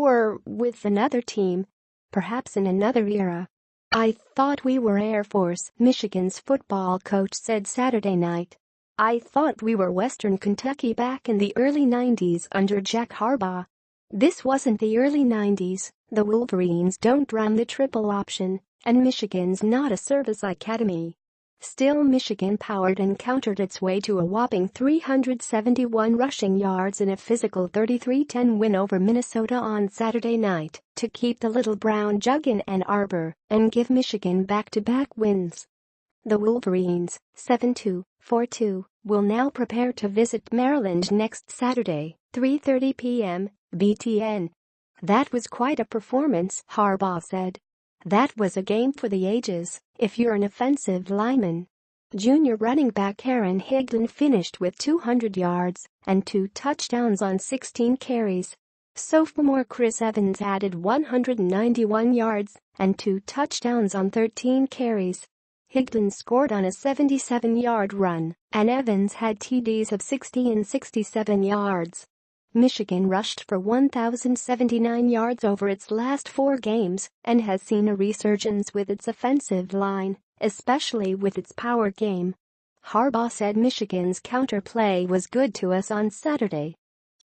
Or with another team. Perhaps in another era. I thought we were Air Force, Michigan's football coach said Saturday night. I thought we were Western Kentucky back in the early 90s under Jack Harbaugh. This wasn't the early 90s, the Wolverines don't run the triple option, and Michigan's not a service academy. Still, Michigan powered and countered its way to a whopping 371 rushing yards in a physical 33-10 win over Minnesota on Saturday night to keep the Little Brown Jug in Ann Arbor and give Michigan back-to-back wins. The Wolverines, 7-2, 4-2, will now prepare to visit Maryland next Saturday, 3:30 p.m., BTN. That was quite a performance, Harbaugh said. That was a game for the ages, if you're an offensive lineman. Junior running back Aaron Higdon finished with 200 yards and 2 touchdowns on 16 carries. Sophomore Chris Evans added 191 yards and 2 touchdowns on 13 carries. Higdon scored on a 77-yard run, and Evans had TDs of 60 and 67 yards. Michigan rushed for 1,079 yards over its last 4 games and has seen a resurgence with its offensive line, especially with its power game. Harbaugh said Michigan's counterplay was good to us on Saturday.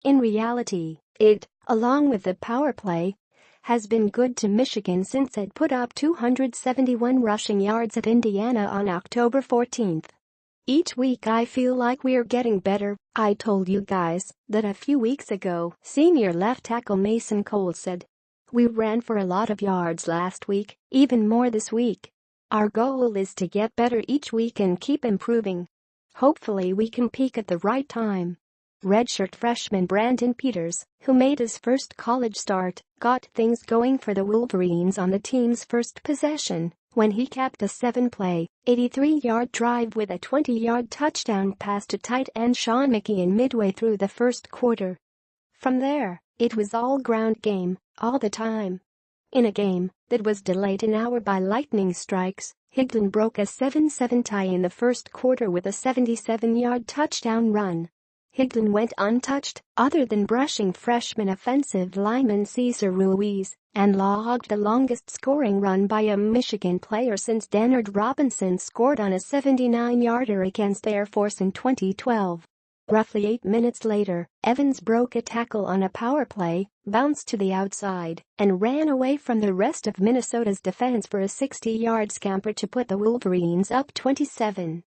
In reality, it, along with the power play, has been good to Michigan since it put up 271 rushing yards at Indiana on October 14. Each week I feel like we're getting better. I told you guys that a few weeks ago, senior left tackle Mason Cole said. We ran for a lot of yards last week, even more this week. Our goal is to get better each week and keep improving. Hopefully we can peak at the right time. Redshirt freshman Brandon Peters, who made his first college start, got things going for the Wolverines on the team's first possession when he capped a 7-play, 83-yard drive with a 20-yard touchdown pass to tight end Sean McKeon midway through the first quarter. From there, it was all ground game, all the time. In a game that was delayed an hour by lightning strikes, Higdon broke a 7-7 tie in the first quarter with a 77-yard touchdown run. Higdon went untouched, other than brushing freshman offensive lineman Cesar Ruiz, and logged the longest scoring run by a Michigan player since Dennard Robinson scored on a 79-yarder against Air Force in 2012. Roughly 8 minutes later, Evans broke a tackle on a power play, bounced to the outside, and ran away from the rest of Minnesota's defense for a 60-yard scamper to put the Wolverines up 27.